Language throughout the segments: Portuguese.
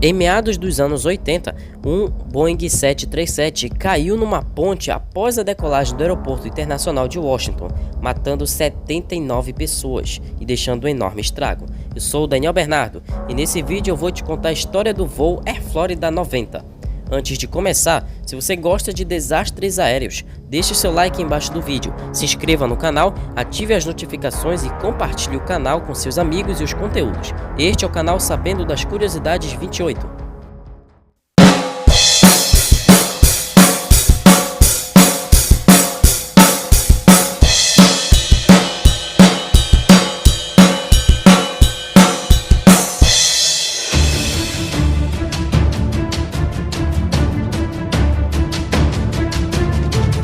Em meados dos anos 80, um Boeing 737 caiu numa ponte após a decolagem do Aeroporto Internacional de Washington, matando 79 pessoas e deixando um enorme estrago. Eu sou o Daniel Bernardo e nesse vídeo eu vou te contar a história do voo Air Florida 90. Antes de começar, se você gosta de desastres aéreos, deixe seu like embaixo do vídeo, se inscreva no canal, ative as notificações e compartilhe o canal com seus amigos e os conteúdos. Este é o canal Sabendo das Curiosidades 28.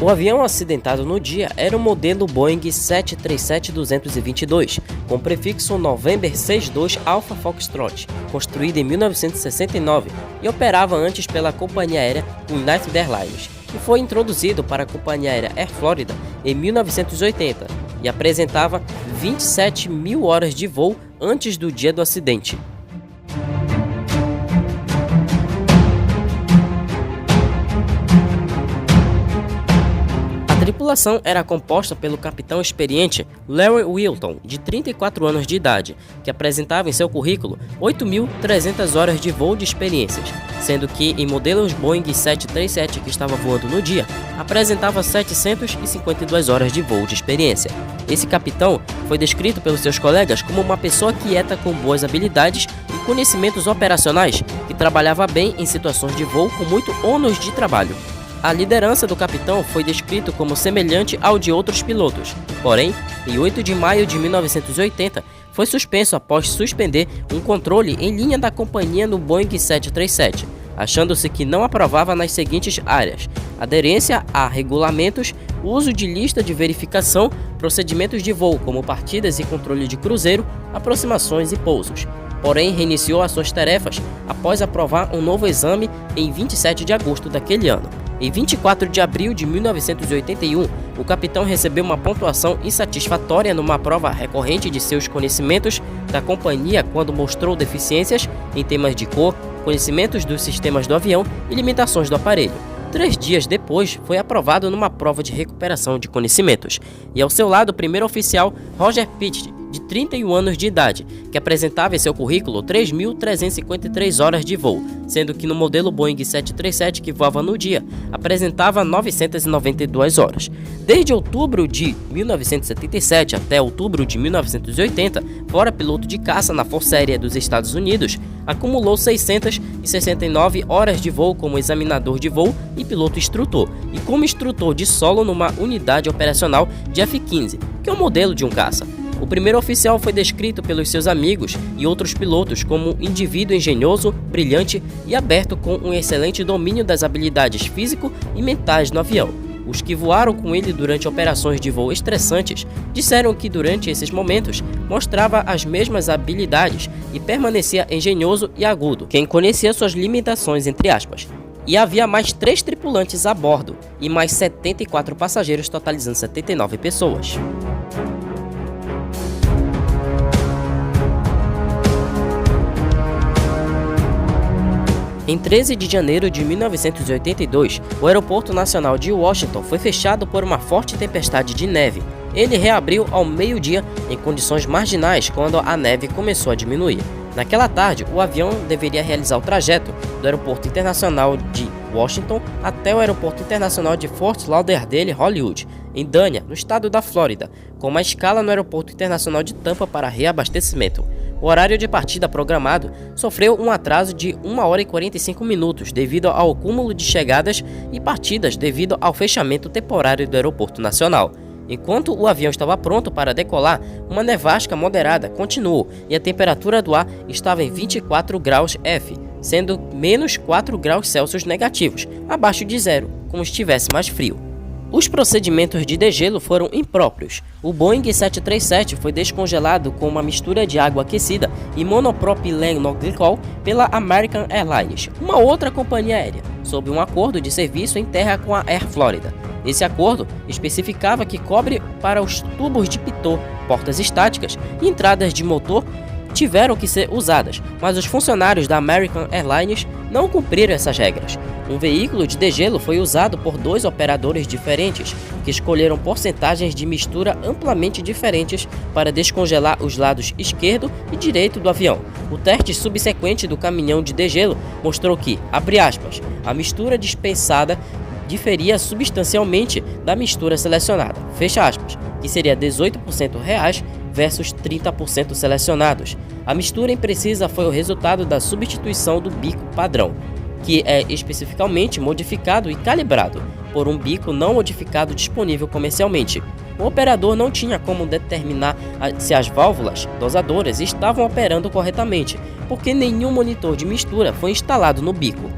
O avião acidentado no dia era o modelo Boeing 737-222, com prefixo November 62 Alpha Foxtrot, construído em 1969 e operava antes pela companhia aérea United Airlines, e foi introduzido para a companhia aérea Air Florida em 1980 e apresentava 27 mil horas de voo antes do dia do acidente. A tripulação era composta pelo capitão experiente Larry Wilton, de 34 anos de idade, que apresentava em seu currículo 8.300 horas de voo de experiências, sendo que em modelos Boeing 737 que estava voando no dia, apresentava 752 horas de voo de experiência. Esse capitão foi descrito pelos seus colegas como uma pessoa quieta com boas habilidades e conhecimentos operacionais, que trabalhava bem em situações de voo com muito ônus de trabalho. A liderança do capitão foi descrito como semelhante ao de outros pilotos, porém, em 8 de maio de 1980, foi suspenso após suspender um controle em linha da companhia no Boeing 737, achando-se que não aprovava nas seguintes áreas: aderência a regulamentos, uso de lista de verificação, procedimentos de voo como partidas e controle de cruzeiro, aproximações e pousos. Porém, reiniciou as suas tarefas após aprovar um novo exame em 27 de agosto daquele ano. Em 24 de abril de 1981, o capitão recebeu uma pontuação insatisfatória numa prova recorrente de seus conhecimentos da companhia quando mostrou deficiências em temas de cor, conhecimentos dos sistemas do avião e limitações do aparelho. 3 dias depois, foi aprovado numa prova de recuperação de conhecimentos. E ao seu lado, o primeiro oficial, Roger Pitt, de 31 anos de idade, que apresentava em seu currículo 3.353 horas de voo, sendo que no modelo Boeing 737 que voava no dia, apresentava 992 horas. Desde outubro de 1977 até outubro de 1980, fora piloto de caça na Força Aérea dos Estados Unidos, acumulou 669 horas de voo como examinador de voo e piloto instrutor, e como instrutor de solo numa unidade operacional de F-15, que é o modelo de um caça. O primeiro oficial foi descrito pelos seus amigos e outros pilotos como um indivíduo engenhoso, brilhante e aberto com um excelente domínio das habilidades físico e mentais no avião. Os que voaram com ele durante operações de voo estressantes disseram que durante esses momentos mostrava as mesmas habilidades e permanecia engenhoso e agudo, quem conhecia suas limitações entre aspas. E havia mais 3 tripulantes a bordo e mais 74 passageiros, totalizando 79 pessoas. Em 13 de janeiro de 1982, o Aeroporto Nacional de Washington foi fechado por uma forte tempestade de neve. Ele reabriu ao meio-dia em condições marginais quando a neve começou a diminuir. Naquela tarde, o avião deveria realizar o trajeto do Aeroporto Internacional de Washington até o Aeroporto Internacional de Fort Lauderdale, Hollywood, em Dania, no estado da Flórida, com uma escala no Aeroporto Internacional de Tampa para reabastecimento. O horário de partida programado sofreu um atraso de 1 hora e 45 minutos devido ao acúmulo de chegadas e partidas devido ao fechamento temporário do aeroporto nacional. Enquanto o avião estava pronto para decolar, uma nevasca moderada continuou e a temperatura do ar estava em 24 graus F, sendo menos 4 graus Celsius negativos, abaixo de zero, como se estivesse mais frio. Os procedimentos de degelo foram impróprios. O Boeing 737 foi descongelado com uma mistura de água aquecida e monopropilenglicol pela American Airlines, uma outra companhia aérea, sob um acordo de serviço em terra com a Air Florida. Esse acordo especificava que cobre para os tubos de pitot, portas estáticas e entradas de motor tiveram que ser usadas, mas os funcionários da American Airlines não cumpriram essas regras. Um veículo de degelo foi usado por 2 operadores diferentes, que escolheram porcentagens de mistura amplamente diferentes para descongelar os lados esquerdo e direito do avião. O teste subsequente do caminhão de degelo mostrou que, abre aspas, a mistura dispensada diferia substancialmente da mistura selecionada, fecha aspas, que seria 18% reais versus 30% selecionados. A mistura imprecisa foi o resultado da substituição do bico padrão, que é especificamente modificado e calibrado por um bico não modificado disponível comercialmente. O operador não tinha como determinar se as válvulas dosadoras estavam operando corretamente, porque nenhum monitor de mistura foi instalado no bico.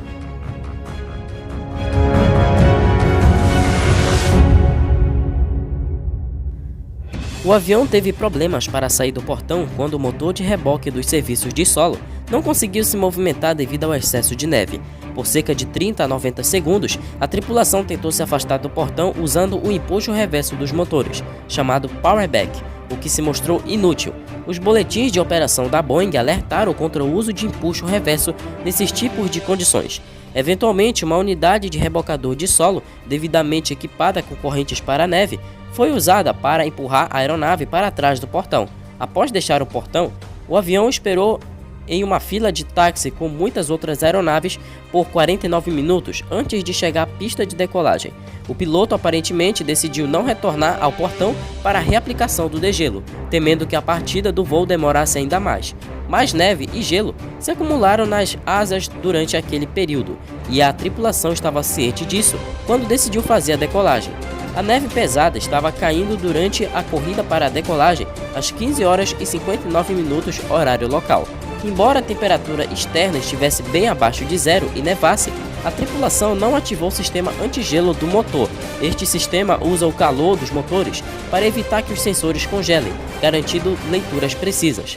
O avião teve problemas para sair do portão quando o motor de reboque dos serviços de solo não conseguiu se movimentar devido ao excesso de neve. Por cerca de 30 a 90 segundos, a tripulação tentou se afastar do portão usando o empuxo reverso dos motores, chamado powerback, o que se mostrou inútil. Os boletins de operação da Boeing alertaram contra o uso de empuxo reverso nesses tipos de condições. Eventualmente, uma unidade de rebocador de solo, devidamente equipada com correntes para a neve, foi usada para empurrar a aeronave para trás do portão. Após deixar o portão, o avião esperou em uma fila de táxi com muitas outras aeronaves por 49 minutos antes de chegar à pista de decolagem. O piloto aparentemente decidiu não retornar ao portão para a reaplicação do degelo, temendo que a partida do voo demorasse ainda mais. Mais neve e gelo se acumularam nas asas durante aquele período, e a tripulação estava ciente disso quando decidiu fazer a decolagem. A neve pesada estava caindo durante a corrida para a decolagem às 15 horas e 59 minutos horário local. Embora a temperatura externa estivesse bem abaixo de zero e nevasse, a tripulação não ativou o sistema antigelo do motor. Este sistema usa o calor dos motores para evitar que os sensores congelem, garantindo leituras precisas.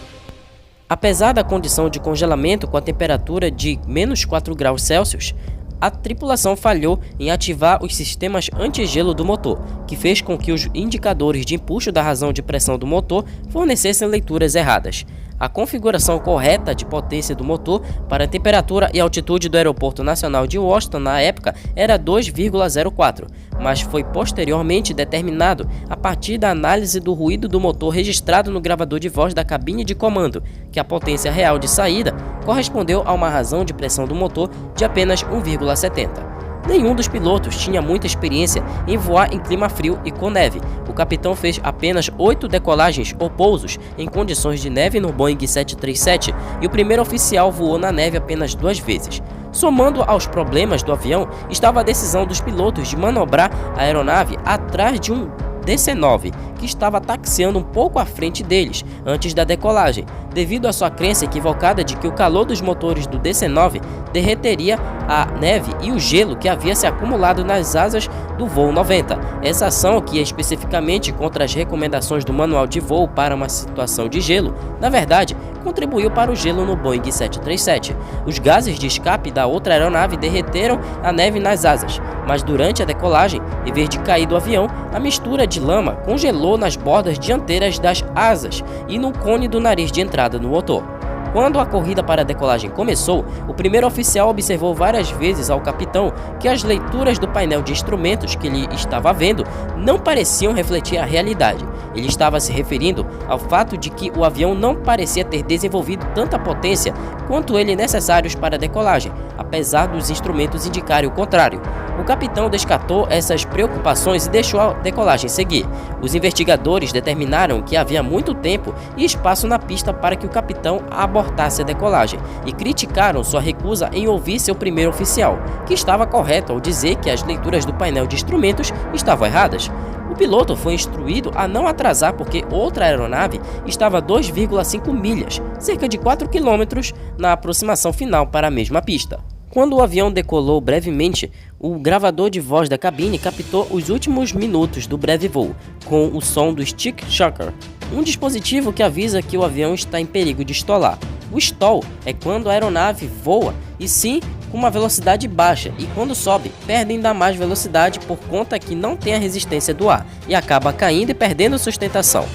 Apesar da condição de congelamento com a temperatura de menos 4 graus Celsius, a tripulação falhou em ativar os sistemas antigelo do motor, que fez com que os indicadores de empuxo da razão de pressão do motor fornecessem leituras erradas. A configuração correta de potência do motor para a temperatura e altitude do Aeroporto Nacional de Washington na época era 2,04, mas foi posteriormente determinado a partir da análise do ruído do motor registrado no gravador de voz da cabine de comando, que a potência real de saída correspondeu a uma razão de pressão do motor de apenas 1,70. Nenhum dos pilotos tinha muita experiência em voar em clima frio e com neve. O capitão fez apenas 8 decolagens ou pousos em condições de neve no Boeing 737 e o primeiro oficial voou na neve apenas 2 vezes. Somando aos problemas do avião, estava a decisão dos pilotos de manobrar a aeronave atrás de um DC-9, que estava taxiando um pouco à frente deles antes da decolagem, devido à sua crença equivocada de que o calor dos motores do DC-9 derreteria a neve e o gelo que havia se acumulado nas asas do voo 90. Essa ação, que é especificamente contra as recomendações do manual de voo para uma situação de gelo, na verdade, contribuiu para o gelo no Boeing 737. Os gases de escape da outra aeronave derreteram a neve nas asas, mas durante a decolagem, em vez de cair do avião, a mistura de lama congelou nas bordas dianteiras das asas e no cone do nariz de entrada no motor. Quando a corrida para a decolagem começou, o primeiro oficial observou várias vezes ao capitão que as leituras do painel de instrumentos que ele estava vendo não pareciam refletir a realidade. Ele estava se referindo ao fato de que o avião não parecia ter desenvolvido tanta potência quanto ele necessários para a decolagem, apesar dos instrumentos indicarem o contrário. O capitão descartou essas preocupações e deixou a decolagem seguir. Os investigadores determinaram que havia muito tempo e espaço na pista para que o capitão abortasse a decolagem e criticaram sua recusa em ouvir seu primeiro oficial, que estava correto ao dizer que as leituras do painel de instrumentos estavam erradas. O piloto foi instruído a não atrasar porque outra aeronave estava a 2,5 milhas, cerca de 4 quilômetros, na aproximação final para a mesma pista. Quando o avião decolou brevemente, o gravador de voz da cabine captou os últimos minutos do breve voo, com o som do Stick Shocker, um dispositivo que avisa que o avião está em perigo de estolar. O stall é quando a aeronave voa e sim com uma velocidade baixa, e quando sobe, perde ainda mais velocidade por conta que não tem a resistência do ar e acaba caindo e perdendo sustentação.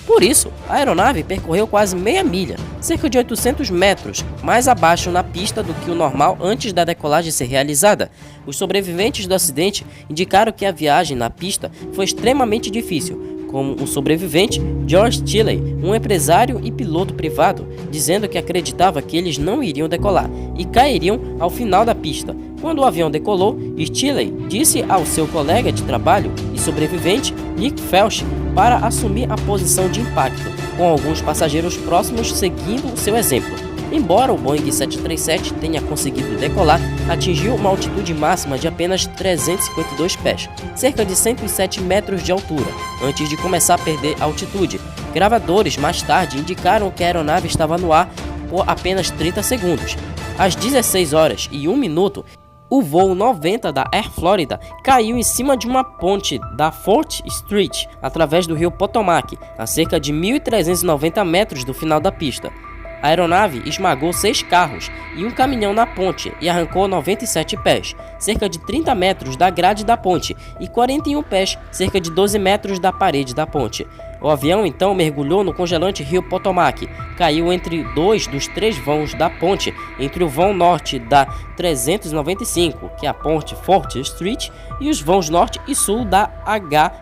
Por isso, a aeronave percorreu quase meia milha, cerca de 800 metros, mais abaixo na pista do que o normal antes da decolagem ser realizada. Os sobreviventes do acidente indicaram que a viagem na pista foi extremamente difícil, como um sobrevivente, George Tilley, um empresário e piloto privado, dizendo que acreditava que eles não iriam decolar e cairiam ao final da pista. Quando o avião decolou, Tilley disse ao seu colega de trabalho e sobrevivente, Nick Felch, para assumir a posição de impacto, com alguns passageiros próximos seguindo seu exemplo. Embora o Boeing 737 tenha conseguido decolar, atingiu uma altitude máxima de apenas 352 pés, cerca de 107 metros de altura, antes de começar a perder altitude. Gravadores mais tarde indicaram que a aeronave estava no ar por apenas 30 segundos. Às 16 horas e 1 minuto, o voo 90 da Air Florida caiu em cima de uma ponte da 4th Street, através do rio Potomac, a cerca de 1.390 metros do final da pista. A aeronave esmagou 6 carros e um caminhão na ponte e arrancou 97 pés, cerca de 30 metros da grade da ponte, e 41 pés, cerca de 12 metros da parede da ponte. O avião então mergulhou no congelante rio Potomac, caiu entre 2 dos 3 vãos da ponte, entre o vão norte da 395, que é a ponte 4th Street, e os vãos norte e sul da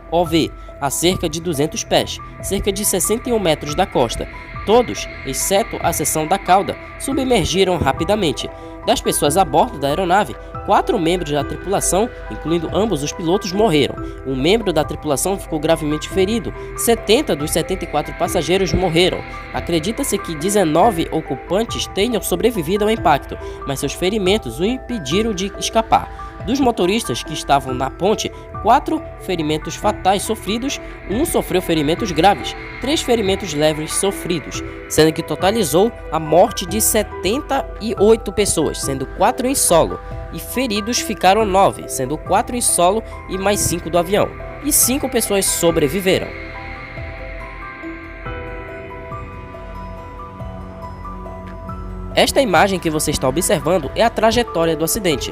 HOV, a cerca de 200 pés, cerca de 61 metros da costa. Todos, exceto a seção da cauda, submergiram rapidamente. Das pessoas a bordo da aeronave, 4 membros da tripulação, incluindo ambos os pilotos, morreram. Um membro da tripulação ficou gravemente ferido. 70 dos 74 passageiros morreram. Acredita-se que 19 ocupantes tenham sobrevivido ao impacto, mas seus ferimentos o impediram de escapar. Dos motoristas que estavam na ponte, 4 ferimentos fatais sofridos, 1 sofreu ferimentos graves, 3 ferimentos leves sofridos, sendo que totalizou a morte de 78 pessoas, sendo 4 em solo, e feridos ficaram 9, sendo 4 em solo e mais 5 do avião, e 5 pessoas sobreviveram. Esta imagem que você está observando é a trajetória do acidente.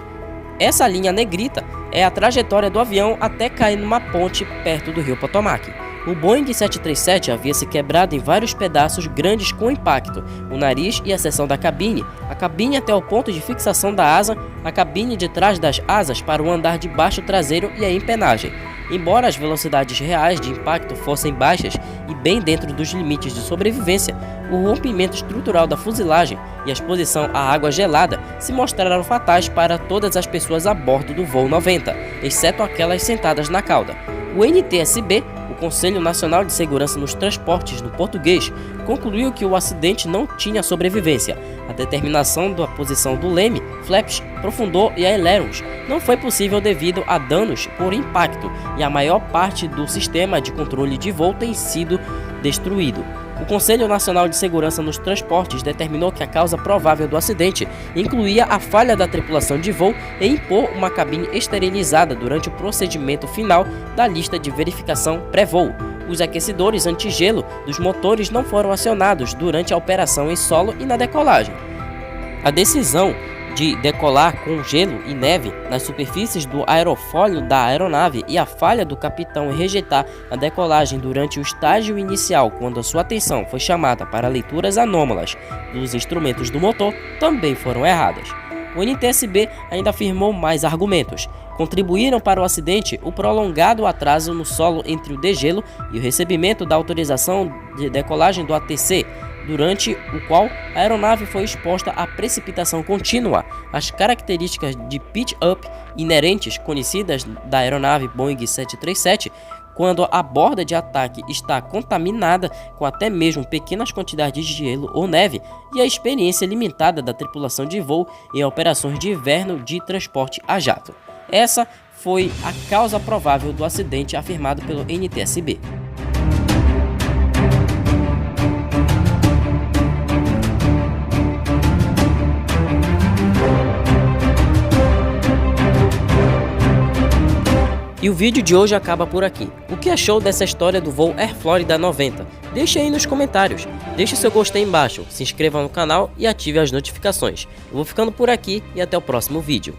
Essa linha negrita é a trajetória do avião até cair numa ponte perto do rio Potomac. O Boeing 737 havia se quebrado em vários pedaços grandes com impacto, o nariz e a seção da cabine, a cabine até o ponto de fixação da asa, a cabine de trás das asas para o andar de baixo traseiro e a empenagem. Embora as velocidades reais de impacto fossem baixas e bem dentro dos limites de sobrevivência, o rompimento estrutural da fuselagem e a exposição à água gelada se mostraram fatais para todas as pessoas a bordo do voo 90, exceto aquelas sentadas na cauda. O NTSB, o Conselho Nacional de Segurança nos Transportes no português, concluiu que o acidente não tinha sobrevivência. A determinação da posição do leme, flaps, profundor e ailerons não foi possível devido a danos por impacto e a maior parte do sistema de controle de voo tem sido destruído. O Conselho Nacional de Segurança nos Transportes determinou que a causa provável do acidente incluía a falha da tripulação de voo e impor uma cabine esterilizada durante o procedimento final da lista de verificação pré-voo. Os aquecedores antigelo dos motores não foram acionados durante a operação em solo e na decolagem. A decisão de decolar com gelo e neve nas superfícies do aerofólio da aeronave e a falha do capitão em rejeitar a decolagem durante o estágio inicial, quando a sua atenção foi chamada para leituras anômalas dos instrumentos do motor, também foram erradas. O NTSB ainda afirmou mais argumentos. Contribuíram para o acidente o prolongado atraso no solo entre o degelo e o recebimento da autorização de decolagem do ATC, durante o qual a aeronave foi exposta à precipitação contínua. As características de pitch-up inerentes conhecidas da aeronave Boeing 737, quando a borda de ataque está contaminada com até mesmo pequenas quantidades de gelo ou neve, e a experiência limitada da tripulação de voo em operações de inverno de transporte a jato. Essa foi a causa provável do acidente afirmado pelo NTSB. E o vídeo de hoje acaba por aqui. O que achou dessa história do voo Air Florida 90? Deixe aí nos comentários. Deixe seu gostei embaixo, se inscreva no canal e ative as notificações. Eu vou ficando por aqui e até o próximo vídeo.